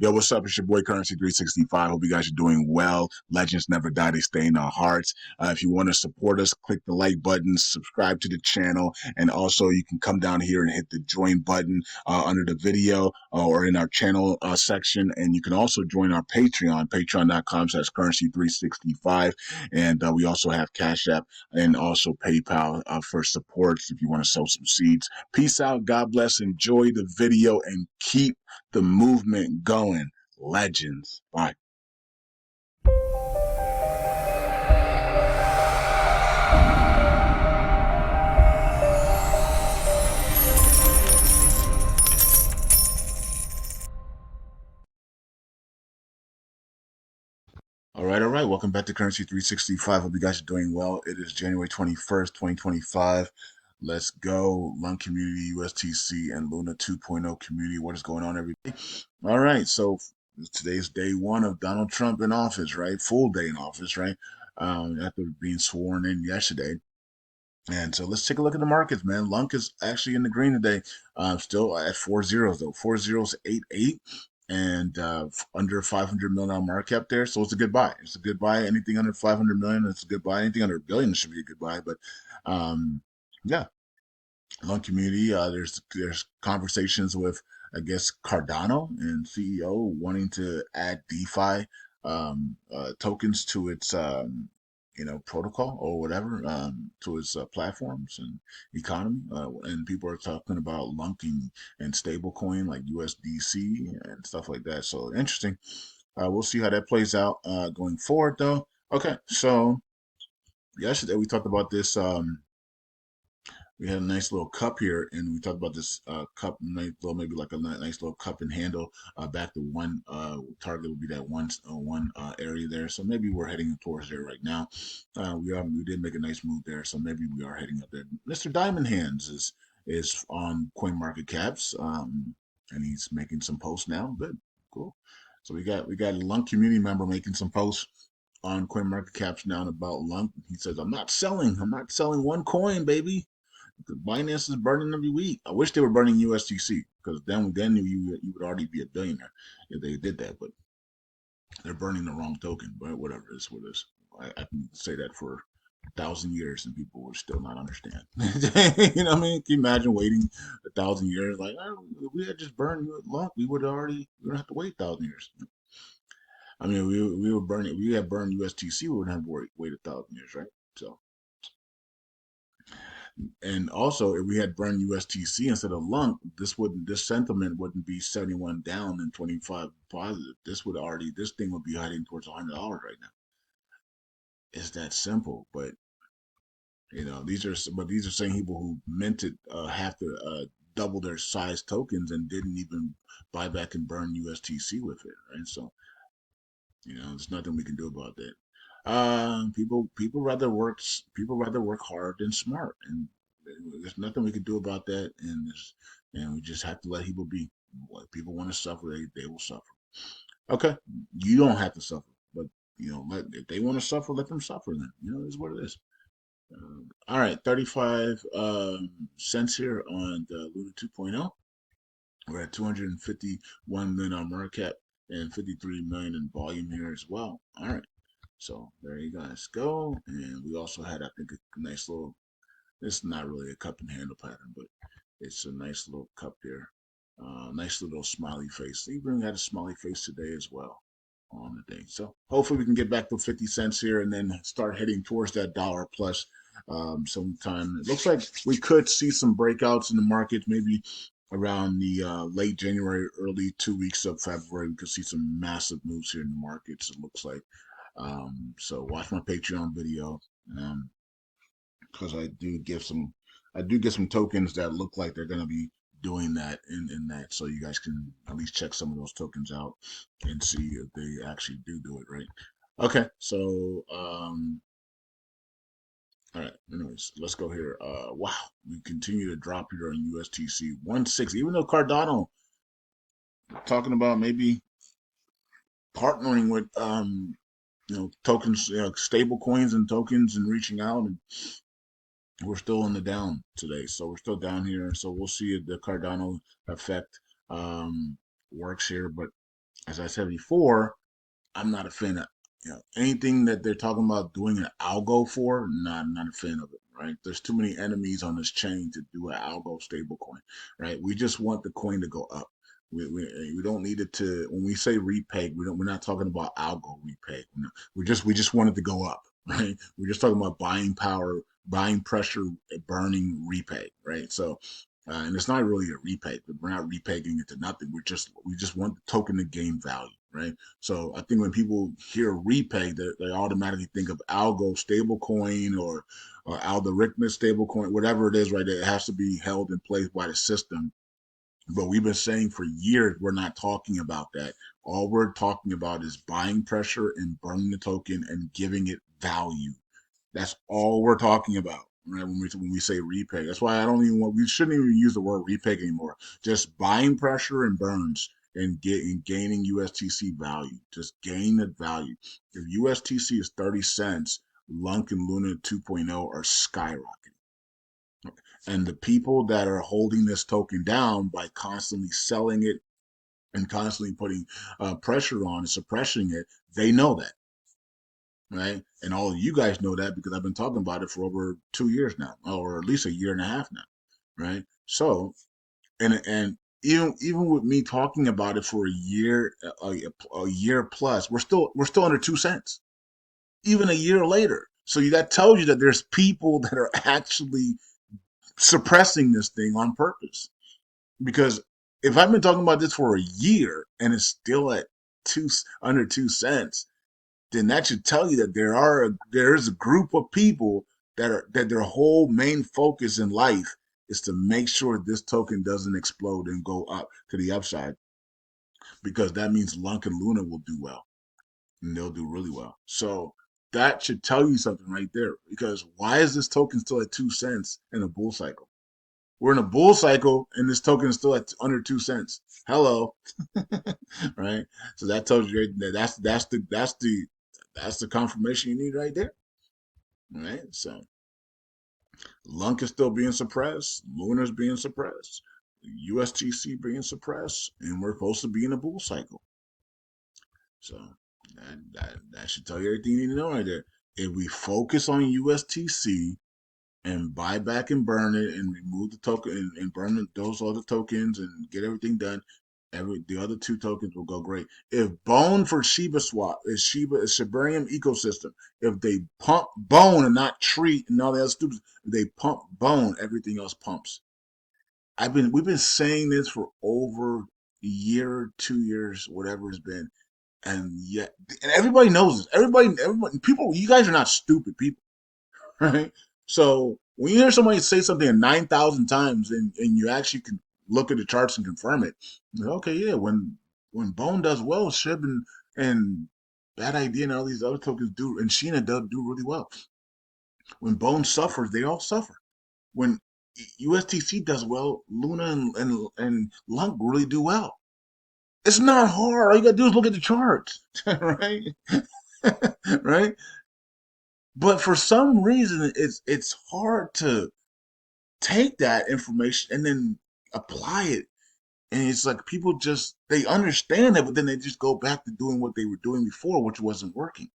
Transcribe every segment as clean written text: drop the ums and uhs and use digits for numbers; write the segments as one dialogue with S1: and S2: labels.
S1: Yo, what's up? It's your boy Currency 365. Hope you guys are doing well. Legends never die, they stay in our hearts. If you want to support us, click the like button, subscribe to the channel, and also you can come down here and hit the join button under the video or in our channel section. And you can also join our Patreon, patreon.com/currency365. And we also have Cash App and also PayPal for support if you want to sow some seeds. Peace out. God bless. Enjoy the video and keep the movement going. Legends. Bye. All right, all right. Welcome back to Currency 365. Hope you guys are doing well. It is January 21st, 2025. Let's go. LUNC community, USTC, and Luna 2.0 community. What is going on, everybody? All right, so today's day one of Donald Trump in office, right? Full day in office, right? After being sworn in yesterday. And so let's take a look at the markets, man. LUNC is actually in the green today. Still at 4 zeros though. 4 zeros 88 and under 500 million market cap there. So it's a good buy. It's a good buy. Anything under 500 million, it's a good buy. Anything under a billion should be a good buy. But yeah, LUNC community. There's conversations with I guess Cardano and CEO wanting to add DeFi tokens to its protocol or whatever to its platforms and economy. And people are talking about lunking and stablecoin like USDC and stuff like that. So interesting. We'll see how that plays out going forward, though. Okay, so yesterday we talked about this. We had a nice little cup here, and we talked about this cup, nice little, maybe like a nice little cup and handle back to one target would be that one area there. So maybe we're heading towards there right now. We did make a nice move there, so maybe we are heading up there. Mr. Diamond Hands is on Coin Market Caps, and he's making some posts now. Good, cool. So we got a LUNC community member making some posts on Coin Market Caps now about LUNC. He says, I'm not selling one coin, baby. Binance is burning every week. I wish they were burning USTC because then you would already be a billionaire if they did that. But they're burning the wrong token. But whatever, it's what it is. I can say that for 1,000 years and people would still not understand. You know what I mean? Can you imagine waiting 1,000 years? Like, oh, if we had just burned LUNC, we would don't have to wait 1,000 years. I mean, we had burned USTC, we wouldn't have to wait 1,000 years, right? So. And also, if we had burned USTC instead of LUNC, this sentiment wouldn't be 71 down and 25 positive. This thing would be heading towards $100 right now. It's that simple. But these are saying people who minted have to double their size tokens and didn't even buy back and burn USTC with it, right? So there's nothing we can do about that. People rather work hard than smart, and there's nothing we can do about that. And we just have to let people be. What people want to suffer, they will suffer. Okay, you don't have to suffer, but if they want to suffer, let them suffer. Then it's what it is. All right, 35 cents here on the Luna 2.0. We're at 251 million on market cap and 53 million in volume here as well. All right. So there you guys go. And we also had, I think, a nice little, it's not really a cup and handle pattern, but it's a nice little cup here. Nice little smiley face. Even had a smiley face today as well on the day. So hopefully we can get back to 50 cents here and then start heading towards that dollar plus sometime. It looks like we could see some breakouts in the market, maybe around the late January, early 2 weeks of February. We could see some massive moves here in the markets, it looks like. So watch my Patreon video because I do get some tokens that look like they're gonna be doing that in that, so you guys can at least check some of those tokens out and see if they actually do it right. Okay, so all right. Anyways, let's go here. Wow, we continue to drop here on USTC 160, even though Cardano talking about maybe partnering with tokens, stable coins and tokens and reaching out, and we're still in the down today. So we're still down here. So we'll see if the Cardano effect works here. But As I said before, I'm not a fan of anything that they're talking about doing an algo for. Not a fan of it. Right? There's too many enemies on this chain to do an algo stablecoin. Right? We just want the coin to go up. We don't need it to. When we say repeg, we're not talking about algo repeg. We just want it to go up. Right? We're just talking about buying power, buying pressure, burning repeg. Right? So. And it's not really a repeg. We're not repegging it to nothing. We just want the token to gain value, right? So I think when people hear repay, they automatically think of algo stablecoin or algorithmic stablecoin, whatever it is, right? It has to be held in place by the system. But we've been saying for years we're not talking about that. All we're talking about is buying pressure and burning the token and giving it value. That's all we're talking about, right? When we say repay, that's why I don't even want. We shouldn't even use the word repay anymore. Just buying pressure and burns and gaining USTC value. Just gain the value. If USTC is 30 cents, LUNC and Luna 2.0 are skyrocketing. And the people that are holding this token down by constantly selling it and constantly putting pressure on and suppressing it, they know that, right? And all of you guys know that because I've been talking about it for over 2 years now, or at least a year and a half now, right? So, and even with me talking about it for a year plus, we're still under 2 cents, even a year later. So that tells you that there's people that are actually suppressing this thing on purpose. Because if I've been talking about this for a year and it's still at two under 2 cents, then that should tell you that there is a group of people that their whole main focus in life is to make sure this token doesn't explode and go up to the upside, because that means LUNC and Luna will do well, and they'll do really well. So that should tell you something right there, because why is this token still at 2 cents in a bull cycle? We're in a bull cycle and this token is still at under 2 cents. Hello. Right? So that tells you that that's the confirmation you need right there. Right? So LUNC is still being suppressed, Luna's being suppressed, USTC being suppressed, and we're supposed to be in a bull cycle. So that should tell you everything you need to know right there. If we focus on USTC and buy back and burn it and remove the token and burn those other tokens and get everything done, the other two tokens will go great. If Bone for Shiba Swap is Shibarium ecosystem, if they pump Bone and not treat and all the other stupid, if they pump Bone, everything else pumps. We've been saying this for over a year, 2 years, whatever it's been, and yet and everybody knows this. Everybody, people, you guys are not stupid people. Right? So when you hear somebody say something 9,000 times and you actually can look at the charts and confirm it, okay, yeah, when Bone does well, Shib and Bad Idea and all these other tokens do, and Sheena do really well. When Bone suffers, they all suffer. When USTC does well, Luna and LUNC really do well. It's not hard. All you gotta do is look at the charts, right? Right? But for some reason, it's hard to take that information and then apply it. And it's like people just they understand it, but then they just go back to doing what they were doing before, which wasn't working.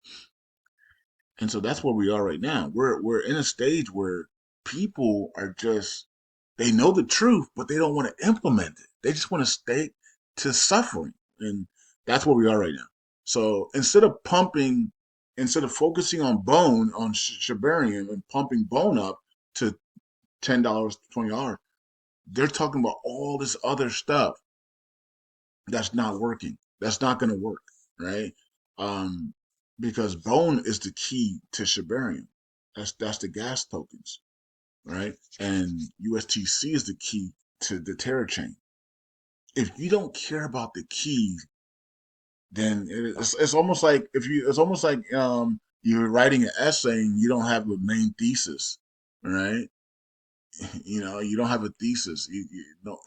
S1: And so that's where we are right now. We're in a stage where people are just they know the truth, but they don't want to implement it. They just want to stay to suffering. And that's where we are right now. So instead of focusing on Bone, on Shibarium and pumping Bone up to $10, $20, they're talking about all this other stuff that's not working. That's not going to work, right? Um, because Bone is the key to Shibarium. That's the gas tokens, right? And USTC is the key to the Terra chain. If you don't care about the key, then it's almost like it's almost like you're writing an essay and you don't have a main thesis, right? You don't have a thesis. You know,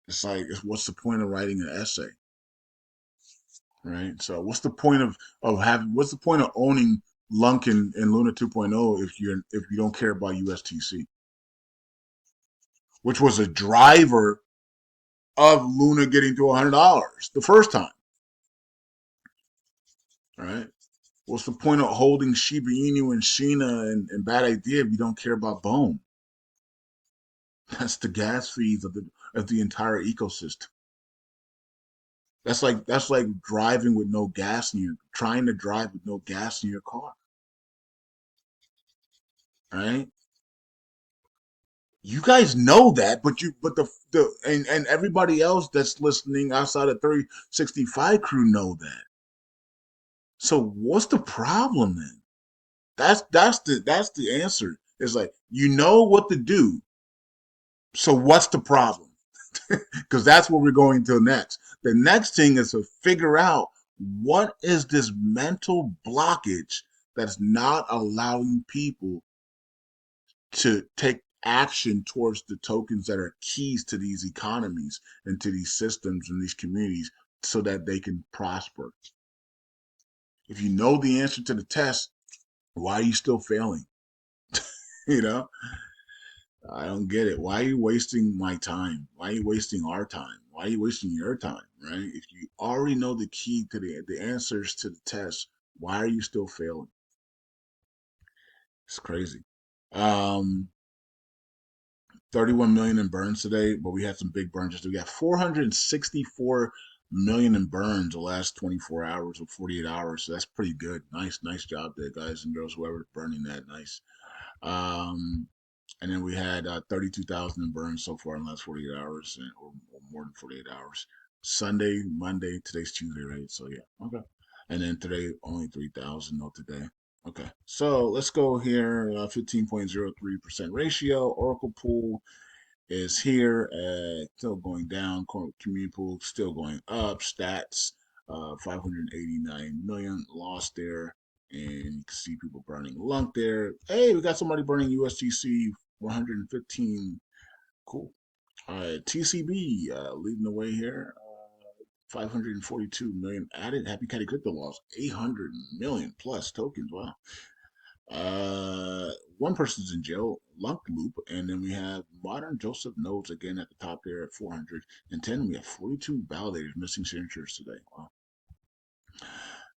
S1: it's like, what's the point of writing an essay, right? So, what's the point of owning LUNC and Luna 2.0 if you don't care about USTC, which was a driver of Luna getting to $100 the first time. All right. What's the point of holding Shiba Inu and Shina and Bad Idea if you don't care about Bone? That's the gas fees of the entire ecosystem. That's like driving with no gas in your trying to drive with no gas in your car. Right? You guys know that, but the and everybody else that's listening outside of 365 crew know that. So what's the problem then? That's the answer. It's like you know what to do. So what's the problem? Because that's what we're going to next. The next thing is to figure out what is this mental blockage that's not allowing people to take action towards the tokens that are keys to these economies and to these systems and these communities so that they can prosper. If you know the answer to the test, why are you still failing? You know, I don't get it. Why are you wasting my time? Why are you wasting our time? Why are you wasting your time? Right? If you already know the key to the answers to the test, why are you still failing? It's crazy. Um, 31 million in burns today, but we had some big burns. We got 464 million in burns the last 24 hours or 48 hours. So that's pretty good. Nice job there, guys and girls. Whoever's burning that, nice. Um, and then we had 32,000 in burns so far in the last 48 hours, or more than 48 hours. Sunday, Monday, today's Tuesday, right? So yeah, okay. And then today only 3,000. No, today. Okay, so let's go here. 15.03% ratio. Oracle pool is here, still going down. Community pool still going up. Stats, 589 million lost there, and you can see people burning lunk there. Hey, we got somebody burning USTC 115. Cool. All right, TCB leading the way here. 542 million added. Happy Caddy Crypto lost 800 million plus tokens. Wow. Uh, One person's in jail, Lunk Loop, and then we have Modern Joseph Nodes again at the top there at 410. We have 42 validators missing signatures today. Wow.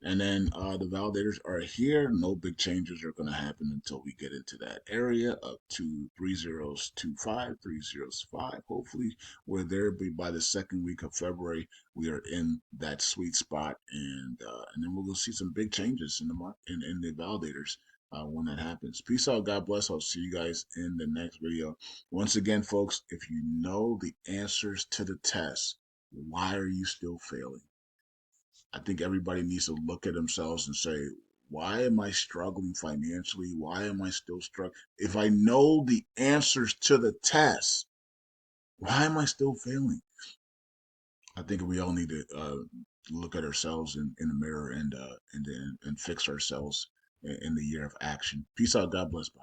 S1: And then the validators are here. No big changes are going to happen until we get into that area up to 3025, 305. Hopefully, we're there by the second week of February. We are in that sweet spot, and then we'll see some big changes in the market in the validators. When that happens. Peace out. God bless. I'll see you guys in the next video. Once again, folks, if you know the answers to the test, why are you still failing? I think everybody needs to look at themselves and say, why am I struggling financially? Why am I still struggling? If I know the answers to the test, why am I still failing? I think we all need to look at ourselves in the mirror and fix ourselves in the year of action. Peace out. God bless. Bye.